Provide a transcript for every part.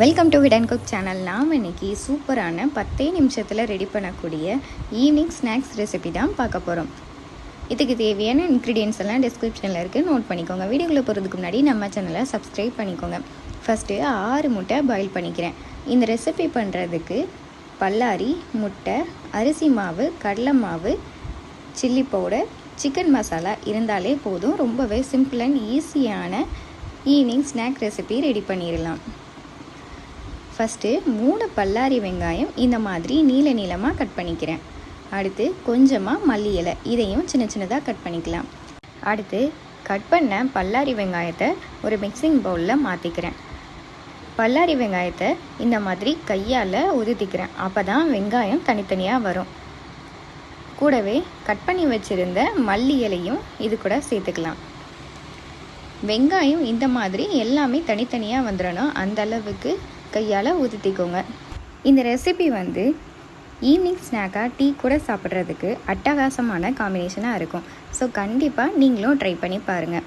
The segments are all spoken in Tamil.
Welcome to hit and cook channel. நாம் இன்றைக்கி சூப்பரான 10 நிமிஷத்தில் ரெடி பண்ணக்கூடிய ஈவினிங் ஸ்நாக்ஸ் ரெசிபி தான் பார்க்க போகிறோம். இதுக்கு தேவையான இன்க்ரீடியன்ஸ் எல்லாம் டிஸ்கிரிப்ஷனில் இருக்குது, நோட் பண்ணிக்கோங்க. வீடியோக்குள்ளே போகிறதுக்கு முன்னாடி நம்ம சேனலை சப்ஸ்கிரைப் பண்ணிக்கோங்க. ஃபஸ்ட்டு 6 முட்டை பாயில் பண்ணிக்கிறேன். இந்த ரெசிபி பண்ணுறதுக்கு பல்லாரி, முட்டை, அரிசி மாவு, கடலை மாவு, சில்லி பவுடர், சிக்கன் மசாலா இருந்தாலே போதும். ரொம்பவே சிம்பிள் அண்ட் ஈஸியான ஈவினிங் ஸ்நாக் ரெசிபி ரெடி பண்ணிடலாம். ஃபஸ்ட்டு 3 பல்லாரி வெங்காயம் இந்த மாதிரி நீளமாக கட் பண்ணிக்கிறேன். அடுத்து கொஞ்சமாக மல்லி இலை, இதையும் சின்ன சின்னதாக கட் பண்ணிக்கலாம். அடுத்து கட் பண்ண பல்லாரி வெங்காயத்தை ஒரு மிக்சிங் பவுலில் மாற்றிக்கிறேன். பல்லாரி வெங்காயத்தை இந்த மாதிரி கையால் உதுத்திக்கிறேன். அப்போ தான் வெங்காயம் தனித்தனியாக வரும். கூடவே கட் பண்ணி வச்சுருந்த மல்லி இலையும் இது கூட சேர்த்துக்கலாம். வெங்காயம் இந்த மாதிரி எல்லாமே தனித்தனியாக வந்துடணும், அந்த அளவுக்கு கையால் ஊற்றிக்கோங்க. இந்த ரெசிபி ஈவினிங் ஸ்நாக்காக டீ கூட சாப்பிட்றதுக்கு அட்டகாசமான காம்பினேஷனாக இருக்கும். ஸோ கண்டிப்பாக நீங்களும் ட்ரை பண்ணி பாருங்கள்.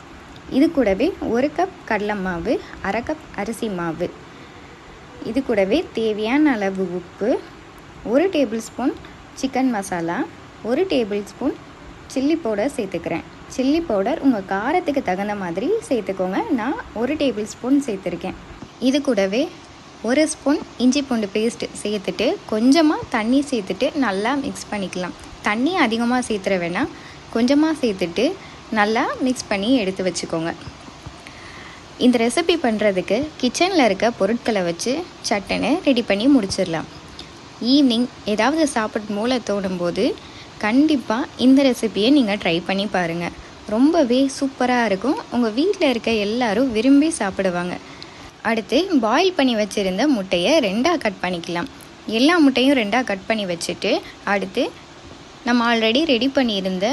இது கூடவே 1 கப் கடலை மாவு, 1/2 கப் அரிசி மாவு, இது கூடவே தேவையான அளவு உப்பு, 1 table spoon chicken masala, 1 table spoon chilli powder சேர்த்துக்கிறேன். சில்லி பவுடர் உங்கள் காரத்துக்கு தகுந்த மாதிரி சேர்த்துக்கோங்க. நான் 1 டேபிள் ஸ்பூன் சேர்த்துருக்கேன். இது கூடவே 1 ஸ்பூன் இஞ்சி பூண்டு பேஸ்ட் சேர்த்துட்டு கொஞ்சமாக தண்ணி சேர்த்துட்டு நல்லா மிக்ஸ் பண்ணிக்கலாம். தண்ணி அதிகமாக சேர்த்துற வேணாம், கொஞ்சமாக சேர்த்துட்டு நல்லா மிக்ஸ் பண்ணி எடுத்து வச்சுக்கோங்க. இந்த ரெசிபி பண்ணுறதுக்கு கிச்சனில் இருக்க பொருட்களை வச்சு சட்டுன்னு ரெடி பண்ணி முடிச்சிடலாம். ஈவினிங் ஏதாவது சாப்பிட்டு மூளை தோணும்போது கண்டிப்பாக இந்த ரெசிபியை நீங்கள் ட்ரை பண்ணி பாருங்கள். ரொம்பவே சூப்பராக இருக்கும். உங்கள் வீட்டில் இருக்க எல்லோரும் விரும்பி சாப்பிடுவாங்க. அடுத்து பாயில் பண்ணி வச்சுருந்த முட்டையை 2ஆக கட் பண்ணிக்கலாம். எல்லா முட்டையும் 2ஆக கட் பண்ணி வச்சுட்டு அடுத்து நம்ம ஆல்ரெடி ரெடி பண்ணியிருந்த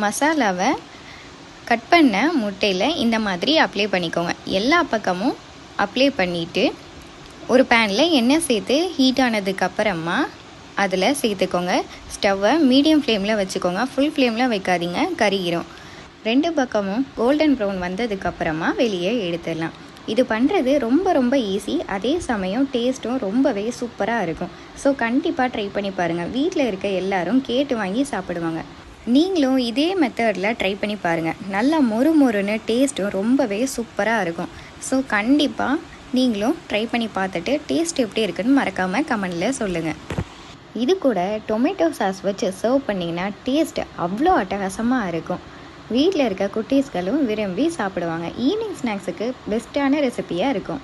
மசாலாவை கட் பண்ண முட்டையில் இந்த மாதிரி அப்ளை பண்ணிக்கோங்க. எல்லா பக்கமும் அப்ளை பண்ணிவிட்டு ஒரு பேனில் எண்ணெய் சேர்த்து ஹீட் ஆனதுக்கப்புறமா அதில் சேர்த்துக்கோங்க. ஸ்டவ்வை மீடியம் ஃப்ளேமில் வச்சுக்கோங்க, ஃபுல் ஃப்ளேமில் வைக்காதீங்க, கருகிரும். 2 பக்கமும் கோல்டன் ப்ரௌன் வந்ததுக்கப்புறமா வெளியே எடுத்துடலாம். இது பண்ணுறது ரொம்ப ஈஸி, அதே சமயம் டேஸ்ட்டும் ரொம்பவே சூப்பராக இருக்கும். ஸோ கண்டிப்பாக ட்ரை பண்ணி பாருங்கள். வீட்டில் இருக்க எல்லாரும் கேட்டு வாங்கி சாப்பிடுவாங்க. நீங்களும் இதே மெத்தடில் ட்ரை பண்ணி பாருங்கள். நல்லா மொறுன்னு டேஸ்ட்டும் ரொம்பவே சூப்பராக இருக்கும். ஸோ கண்டிப்பாக நீங்களும் ட்ரை பண்ணி பார்த்துட்டு டேஸ்ட் எப்படி இருக்குன்னு மறக்காமல் கமெண்டில் சொல்லுங்கள். இது கூட டொமேட்டோ சாஸ் வச்சு சர்வ் பண்ணிங்கன்னா டேஸ்ட் அவ்வளோ அட்டகாசமாக இருக்கும். வீட்டில் இருக்க குட்டீஸ்களும் விரும்பி சாப்பிடுவாங்க. ஈவினிங் ஸ்நாக்ஸுக்கு பெஸ்ட்டான ரெசிபியாக இருக்கும்.